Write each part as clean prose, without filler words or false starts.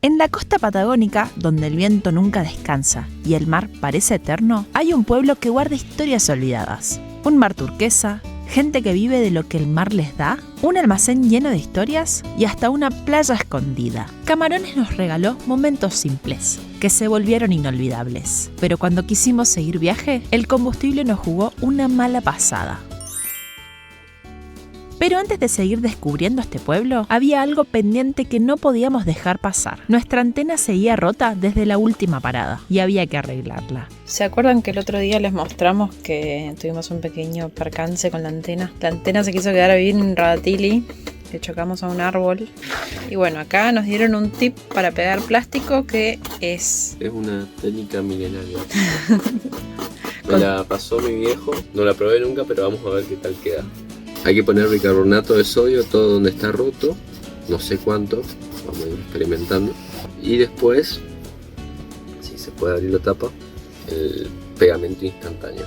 En la costa patagónica, donde el viento nunca descansa y el mar parece eterno, hay un pueblo que guarda historias olvidadas. Un mar turquesa, gente que vive de lo que el mar les da, un almacén lleno de historias y hasta una playa escondida. Camarones nos regaló momentos simples, que se volvieron inolvidables. Pero cuando quisimos seguir viaje, el combustible nos jugó una mala pasada. Pero antes de seguir descubriendo este pueblo, había algo pendiente que no podíamos dejar pasar. Nuestra antena seguía rota desde la última parada y había que arreglarla. ¿Se acuerdan que el otro día les mostramos que tuvimos un pequeño percance con la antena? La antena se quiso quedar a vivir en Radatili, le chocamos a un árbol. Y bueno, acá nos dieron un tip para pegar plástico que es una técnica milenaria. Me la pasó mi viejo, no la probé nunca, pero vamos a ver qué tal queda. Hay que poner bicarbonato de sodio todo donde está roto, no sé cuánto, vamos a ir experimentando. Y después, si se puede abrir la tapa, el pegamento instantáneo.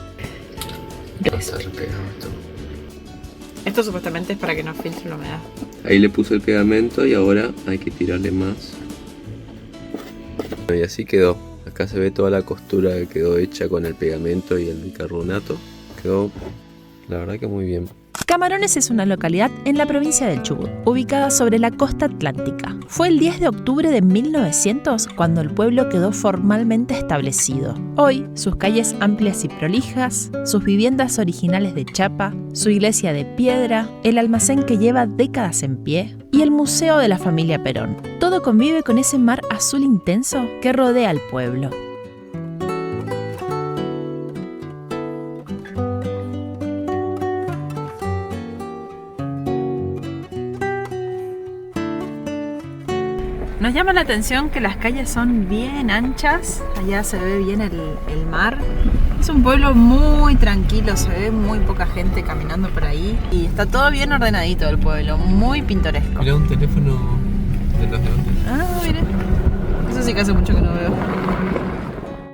Va a estar pegado esto. Esto supuestamente es para que no filtre la humedad. Ahí le puse el pegamento y ahora hay que tirarle más. Y así quedó. Acá se ve toda la costura que quedó hecha con el pegamento y el bicarbonato. Quedó, la verdad que muy bien. Camarones es una localidad en la provincia del Chubut, ubicada sobre la costa atlántica. Fue el 10 de octubre de 1900 cuando el pueblo quedó formalmente establecido. Hoy, sus calles amplias y prolijas, sus viviendas originales de chapa, su iglesia de piedra, el almacén que lleva décadas en pie y el museo de la familia Perón. Todo convive con ese mar azul intenso que rodea al pueblo. Nos llama la atención que las calles son bien anchas, allá se ve bien el mar. Es un pueblo muy tranquilo, se ve muy poca gente caminando por ahí y está todo bien ordenadito el pueblo, muy pintoresco. Mira un teléfono de los de antes. Ah, mire. Eso sí que hace mucho que no veo.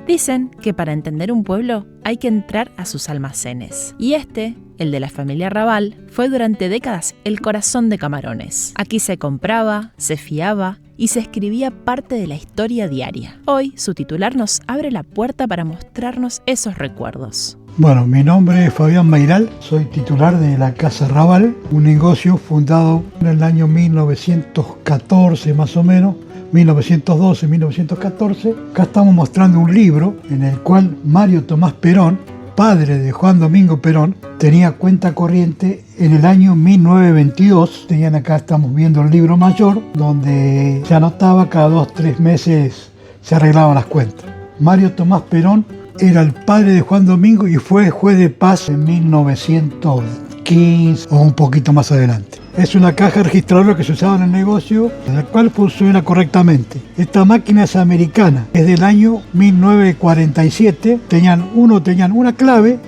Dicen que para entender un pueblo hay que entrar a sus almacenes. Y este, el de la familia Raval, fue durante décadas el corazón de Camarones. Aquí se compraba, se fiaba y se escribía parte de la historia diaria. Hoy, su titular nos abre la puerta para mostrarnos esos recuerdos. Bueno, mi nombre es Fabián Mairal, soy titular de la Casa Raval, un negocio fundado en el año 1914 más o menos, 1912, 1914. Acá estamos mostrando un libro en el cual Mario Tomás Perón, padre de Juan Domingo Perón, tenía cuenta corriente en el año 1922. Tenían acá, estamos viendo el libro mayor, donde se anotaba cada 2-3 meses se arreglaban las cuentas. Mario Tomás Perón era el padre de Juan Domingo y fue juez de paz en 1915 o un poquito más adelante. Es una caja registradora que se usaba en el negocio, la cual funciona correctamente. Esta máquina es americana, es del año 1947. Tenían una clave,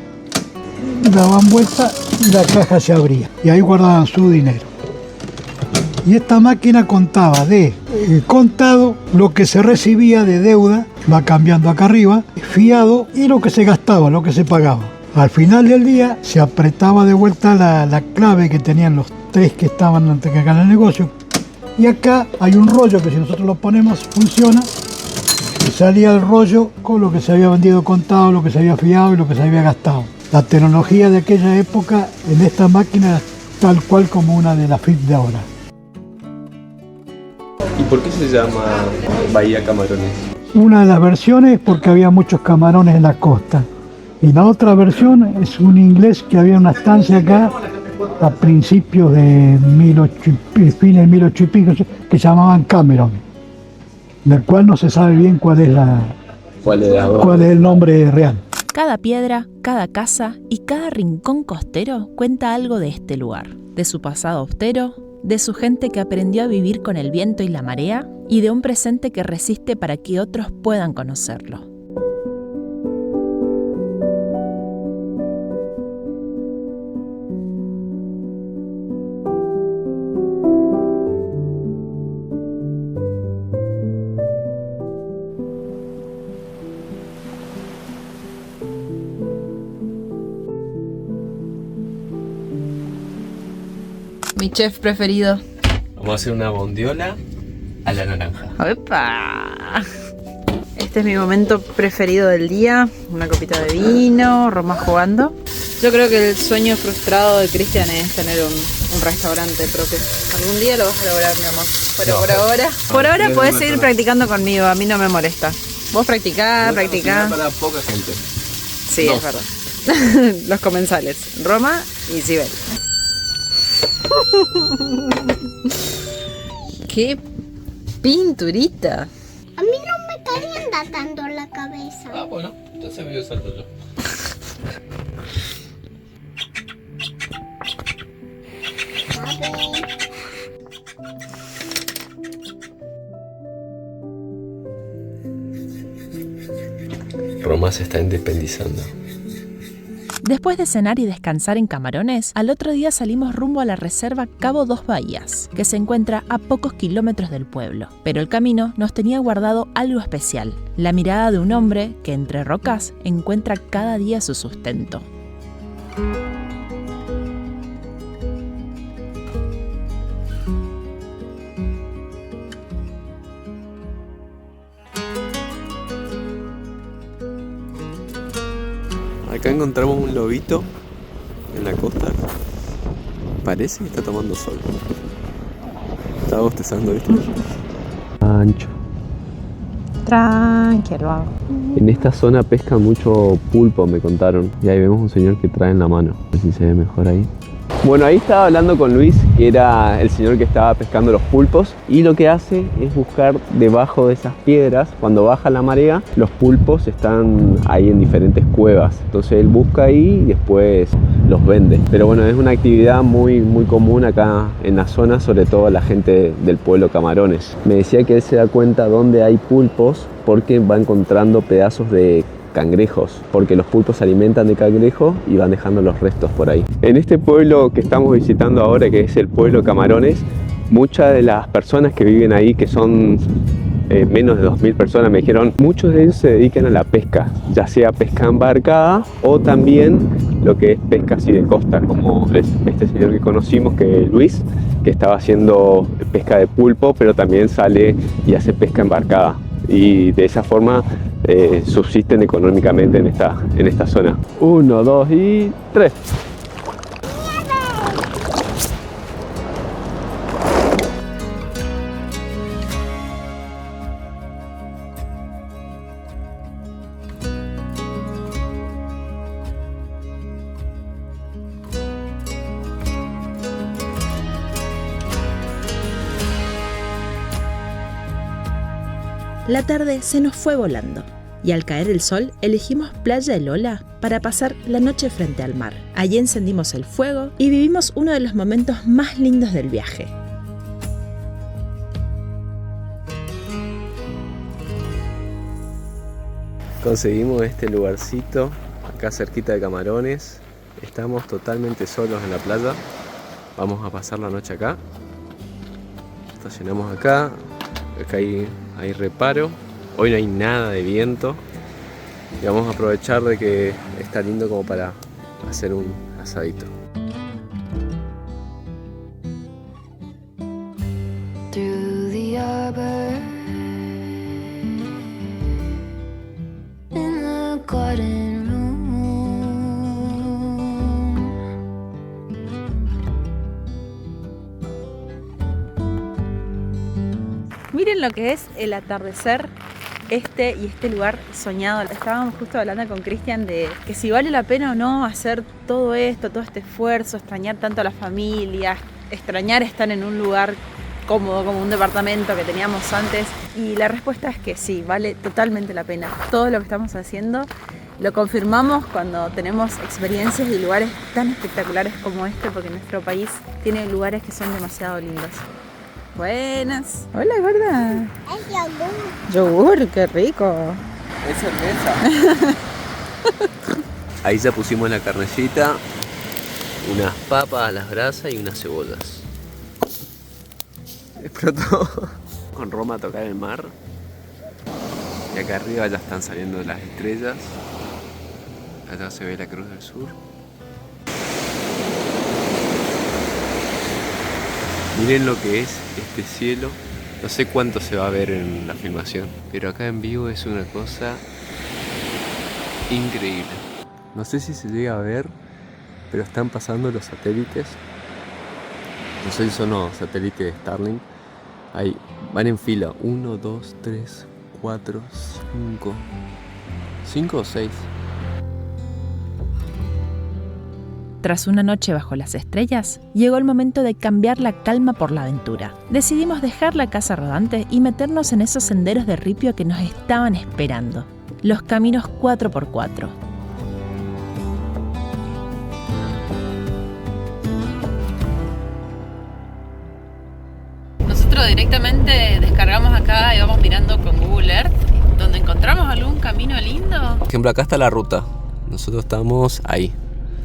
daban vuelta y la caja se abría. Y ahí guardaban su dinero. Y esta máquina contaba de contado, lo que se recibía de deuda, va cambiando acá arriba, fiado y lo que se gastaba, lo que se pagaba. Al final del día se apretaba de vuelta la clave que tenían los 3 que estaban acá en el negocio. Y acá hay un rollo que si nosotros lo ponemos funciona. Y salía el rollo con lo que se había vendido contado, lo que se había fiado y lo que se había gastado. La tecnología de aquella época en esta máquina es tal cual como una de las FIP de ahora. ¿Y por qué se llama Bahía Camarones? Una de las versiones es porque había muchos camarones en la costa. Y la otra versión es un inglés que había una estancia acá a principios de fines de 1800 y pico, que llamaban Cameron, del cual no se sabe bien cuál es el nombre real. Cada piedra, cada casa y cada rincón costero cuenta algo de este lugar, de su pasado austero, de su gente que aprendió a vivir con el viento y la marea y de un presente que resiste para que otros puedan conocerlo. Mi chef preferido. Vamos a hacer una bondiola a la naranja. ¡Opa! Este es mi momento preferido del día. Una copita de vino, Roma jugando. Yo creo que el sueño frustrado de Cristian es tener un restaurante propio. Algún día lo vas a lograr, mi amor. Pero No. por ahora podés seguir practicando conmigo, a mí no me molesta. Vos practicá. Para poca gente. Sí, Dos. es verdad. Los comensales, Roma y Sibel. ¡Qué pinturita! A mí no me calienta tanto la cabeza. Ah, bueno, entonces voy a usarlo yo. Roma se está independizando. Después de cenar y descansar en Camarones, al otro día salimos rumbo a la reserva Cabo Dos Bahías, que se encuentra a pocos kilómetros del pueblo. Pero el camino nos tenía guardado algo especial, la mirada de un hombre que entre rocas encuentra cada día su sustento. Acá encontramos un lobito en la costa. Parece que está tomando sol. Está bostezando, ¿viste? Ancho. Tranquilo. En esta zona pescan mucho pulpo, me contaron. Y ahí vemos un señor que trae en la mano. A ver si se ve mejor ahí. Bueno, ahí estaba hablando con Luis, que era el señor que estaba pescando los pulpos. Y lo que hace es buscar debajo de esas piedras, cuando baja la marea, los pulpos están ahí en diferentes cuevas. Entonces él busca ahí y después los vende. Pero bueno, es una actividad muy común acá en la zona, sobre todo la gente del pueblo Camarones. Me decía que él se da cuenta dónde hay pulpos porque va encontrando pedazos de cangrejos, porque los pulpos se alimentan de cangrejo y van dejando los restos por ahí. En este pueblo que estamos visitando ahora, que es el pueblo Camarones, muchas de las personas que viven ahí, que son menos de 2000 personas, me dijeron, muchos de ellos se dedican a la pesca, ya sea pesca embarcada o también lo que es pesca así de costa, como este señor que conocimos, que es Luis, que estaba haciendo pesca de pulpo, pero también sale y hace pesca embarcada. Y de esa forma subsisten económicamente en esta zona. 1, 2 y 3. La tarde se nos fue volando y al caer el sol elegimos Playa El Ola para pasar la noche frente al mar. Allí encendimos el fuego y vivimos uno de los momentos más lindos del viaje. Conseguimos este lugarcito acá cerquita de Camarones. Estamos totalmente solos en la playa. Vamos a pasar la noche acá. Estacionamos acá. Acá hay reparo. Hoy no hay nada de viento. Y vamos a aprovechar de que está lindo como para hacer un asadito. Through the arbor, in the garden room. Miren lo que es el atardecer, este lugar soñado. Estábamos justo hablando con Cristian de que si vale la pena o no hacer todo esto, todo este esfuerzo, extrañar tanto a la familia, extrañar estar en un lugar cómodo como un departamento que teníamos antes. Y la respuesta es que sí, vale totalmente la pena. Todo lo que estamos haciendo lo confirmamos cuando tenemos experiencias y lugares tan espectaculares como este, porque nuestro país tiene lugares que son demasiado lindos. Buenas. Hola, gorda. Es yogur. Yogur, qué rico. Es cerveza. Ahí ya pusimos la carnecita, unas papas a las brasas y unas cebollas. Explotó con Roma a tocar el mar. Y acá arriba ya están saliendo las estrellas. Allá se ve la Cruz del Sur. Miren lo que es este cielo No sé cuánto se va a ver en la filmación, pero acá en vivo es una cosa increíble. No sé si se llega a ver, pero están pasando los satélites. No sé si son los satélites de Starlink. Ahí van en fila. 1, 2, 3, 4, 5. 5 o 6. Tras una noche bajo las estrellas, llegó el momento de cambiar la calma por la aventura. Decidimos dejar la casa rodante y meternos en esos senderos de ripio que nos estaban esperando. Los caminos 4x4. Nosotros directamente descargamos acá y vamos mirando con Google Earth, donde encontramos algún camino lindo. Por ejemplo, acá está la ruta. Nosotros estamos ahí.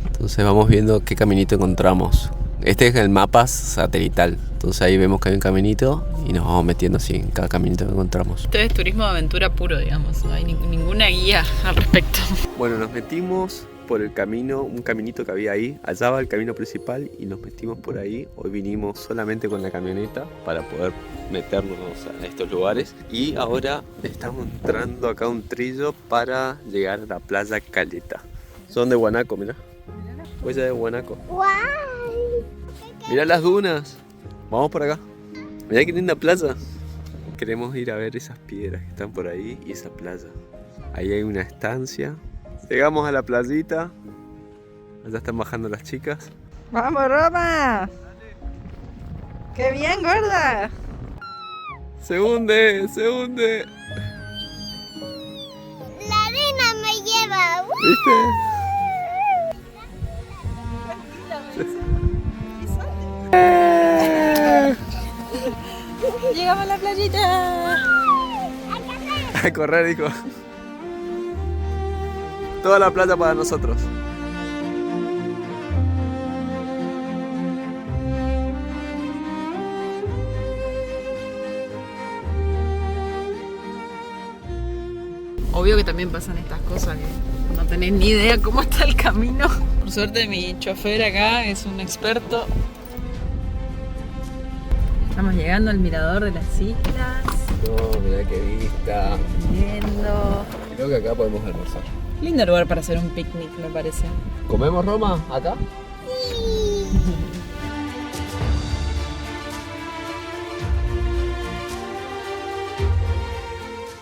Entonces vamos viendo qué caminito encontramos. Este es el mapa satelital. Entonces ahí vemos que hay un caminito y nos vamos metiendo así en cada caminito que encontramos. Esto es turismo de aventura puro, digamos. No hay ninguna guía al respecto. Bueno, nos metimos por el camino, un caminito que había ahí. Allá va el camino principal y nos metimos por ahí. Hoy vinimos solamente con la camioneta para poder meternos a estos lugares. Y ahora estamos entrando acá a un trillo para llegar a la playa Caleta. Son de Guanaco, mirá. Huella de Guanaco. ¡Guay! Mirá las dunas. Vamos por acá. Mirá qué linda playa. Queremos ir a ver esas piedras que están por ahí y esa playa. Ahí hay una estancia. Llegamos a la playita. Allá están bajando las chicas. ¡Vamos, Roma! ¡Qué bien, gorda! Se hunde, se hunde. La arena me lleva. ¿Viste? Llegamos a la playita. A correr, dijo. Toda la playa para nosotros. Obvio que también pasan estas cosas que no tenés ni idea cómo está el camino. Por suerte mi chofer acá es un experto. Estamos llegando al mirador de las islas. No, mirá qué vista. Viendo. Creo que acá podemos almorzar. Lindo lugar para hacer un picnic, me parece. ¿Comemos, Roma, acá?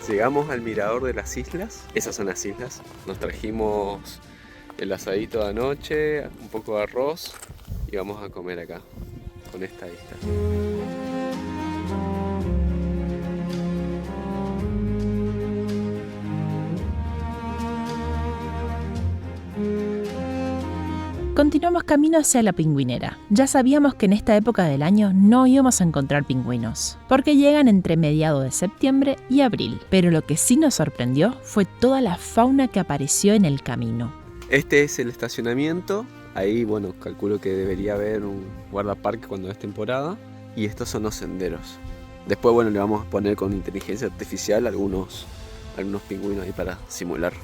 Llegamos al mirador de las islas. Esas son las islas. Nos trajimos el asadito de anoche, un poco de arroz y vamos a comer acá, con esta vista. Continuamos camino hacia la pingüinera. Ya sabíamos que en esta época del año no íbamos a encontrar pingüinos, porque llegan entre mediados de septiembre y abril. Pero lo que sí nos sorprendió fue toda la fauna que apareció en el camino. Este es el estacionamiento. Ahí, bueno, calculo que debería haber un guardaparque cuando es temporada. Y estos son los senderos. Después, bueno, le vamos a poner con inteligencia artificial algunos pingüinos ahí para simular.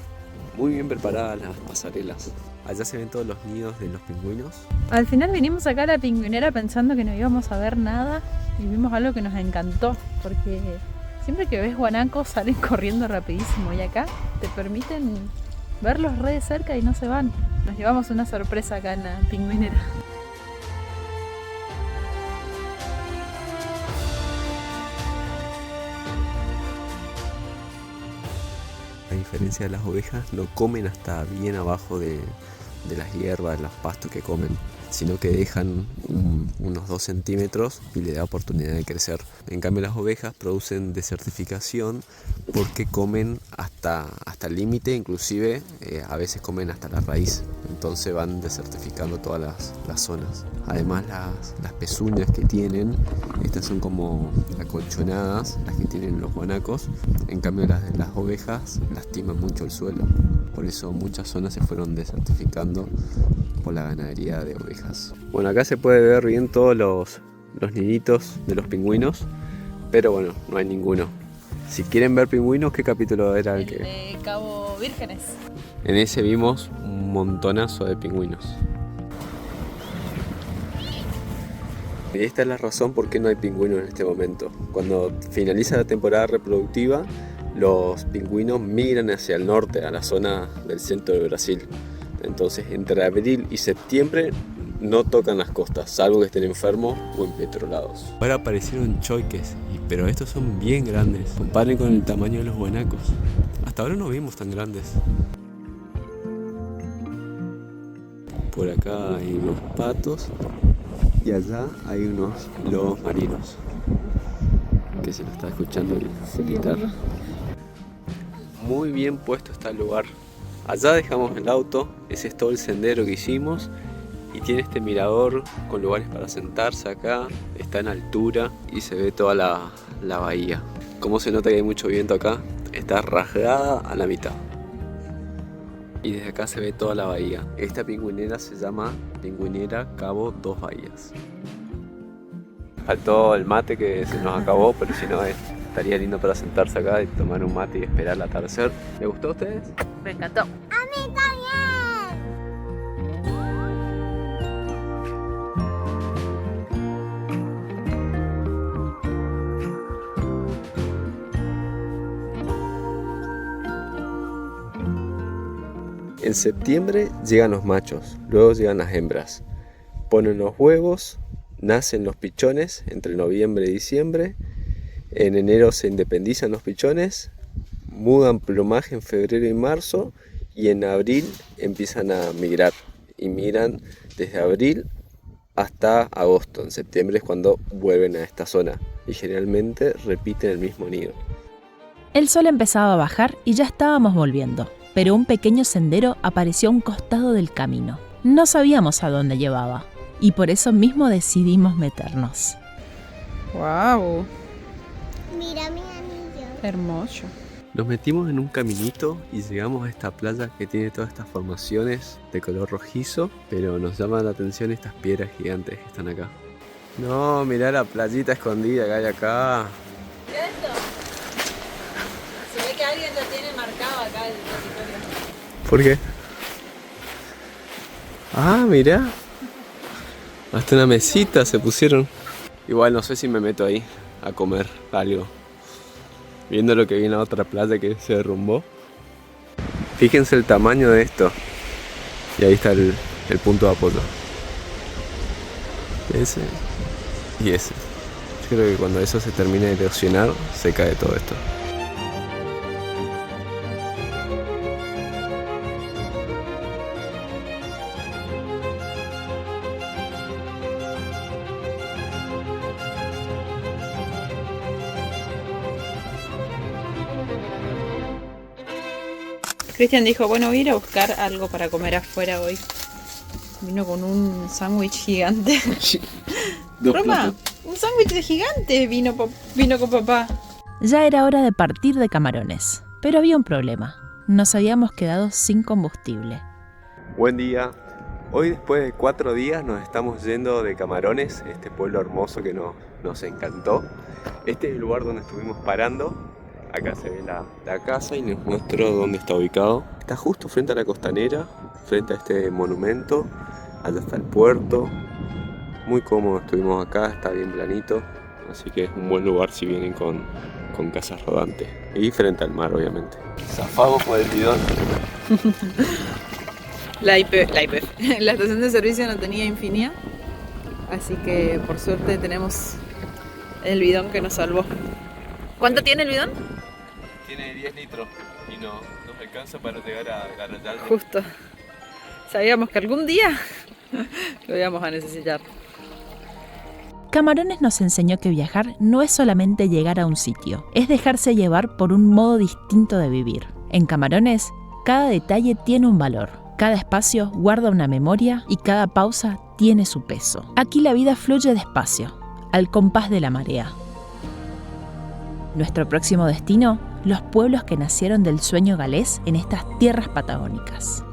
Muy bien preparadas las pasarelas. Allá se ven todos los nidos de los pingüinos. Al final vinimos acá a la pingüinera pensando que no íbamos a ver nada y vimos algo que nos encantó, porque siempre que ves guanacos salen corriendo rapidísimo y acá te permiten verlos re de cerca y no se van. Nos llevamos una sorpresa acá en la pingüinera. A diferencia de las ovejas, no comen hasta bien abajo de las hierbas, los pastos que comen, sino que dejan unos 2 centímetros y le da oportunidad de crecer. En cambio, las ovejas producen desertificación porque comen hasta el límite, inclusive a veces comen hasta la raíz. Entonces van desertificando todas las zonas. Además, las pezuñas que tienen, estas son como acolchonadas, las que tienen los guanacos. En cambio, las de las ovejas lastiman mucho el suelo. Por eso muchas zonas se fueron desertificando por la ganadería de ovejas. Bueno, acá se puede ver bien todos los niditos de los pingüinos, pero bueno, no hay ninguno. Si quieren ver pingüinos, ¿qué capítulo era el que? De Cabo Vírgenes. En ese vimos un montonazo de pingüinos. Y esta es la razón por qué no hay pingüinos en este momento. Cuando finaliza la temporada reproductiva, los pingüinos migran hacia el norte, a la zona del centro de Brasil. Entonces, entre abril y septiembre no tocan las costas, salvo que estén enfermos o empetrolados. Ahora aparecieron choiques, pero estos son bien grandes. Comparen con el tamaño de los guanacos. Hasta ahora no vimos tan grandes. Por acá hay unos patos y allá hay unos lobos marinos que se lo está escuchando gritar. Muy bien puesto está el lugar. Allá dejamos el auto, ese es todo el sendero que hicimos y tiene este mirador con lugares para sentarse acá, está en altura y se ve toda la bahía. Como se nota que hay mucho viento acá, está rasgada a la mitad. Y desde acá se ve toda la bahía. Esta pingüinera se llama Pingüinera Cabo Dos Bahías. Faltó el mate que se nos acabó, pero si no estaría lindo para sentarse acá y tomar un mate y esperar el atardecer. ¿Les gustó a ustedes? Me encantó. ¡A mí también! En septiembre llegan los machos, luego llegan las hembras. Ponen los huevos, nacen los pichones entre noviembre y diciembre. En enero se independizan los pichones, mudan plumaje en febrero y marzo y en abril empiezan a migrar. Y migran desde abril hasta agosto. En septiembre es cuando vuelven a esta zona y generalmente repiten el mismo nido. El sol empezaba a bajar y ya estábamos volviendo, pero un pequeño sendero apareció a un costado del camino. No sabíamos a dónde llevaba y por eso mismo decidimos meternos. ¡Wow! Mira mi anillo. Hermoso. Nos metimos en un caminito y llegamos a esta playa que tiene todas estas formaciones de color rojizo, pero nos llaman la atención estas piedras gigantes que están acá. No, mirá la playita escondida que hay acá. ¿Qué es esto? Se ve que alguien lo tiene marcado acá el territorio. ¿Por qué? Ah, mirá. Hasta una mesita se pusieron. Igual no sé si me meto ahí a comer algo. Viendo lo que vi en la otra playa que se derrumbó. Fíjense el tamaño de esto. Y ahí está el punto de apoyo. Ese y ese. Yo creo que cuando eso se termine de erosionar, se cae todo esto. Cristian dijo, bueno, voy a ir a buscar algo para comer afuera hoy. Vino con un sándwich gigante. Roma, un sándwich de gigante vino con papá. Ya era hora de partir de Camarones, pero había un problema. Nos habíamos quedado sin combustible. Buen día. Hoy después de 4 días nos estamos yendo de Camarones, este pueblo hermoso que nos encantó. Este es el lugar donde estuvimos parando. Acá se ve la casa y les muestro dónde está ubicado. Está justo frente a la costanera, frente a este monumento. Allá está el puerto. Muy cómodo estuvimos acá, está bien planito. Así que es un buen lugar si vienen con casas rodantes. Y frente al mar, obviamente. Zafamos por el bidón. La estación de servicio no tenía Infinia. Así que por suerte tenemos el bidón que nos salvó. ¿Cuánto tiene el bidón? Tiene 10 litros y nos alcanza para llegar a Garayalde. Justo. Sabíamos que algún día lo íbamos a necesitar. Camarones nos enseñó que viajar no es solamente llegar a un sitio, es dejarse llevar por un modo distinto de vivir. En Camarones, cada detalle tiene un valor, cada espacio guarda una memoria y cada pausa tiene su peso. Aquí la vida fluye despacio, al compás de la marea. Nuestro próximo destino, los pueblos que nacieron del sueño galés en estas tierras patagónicas.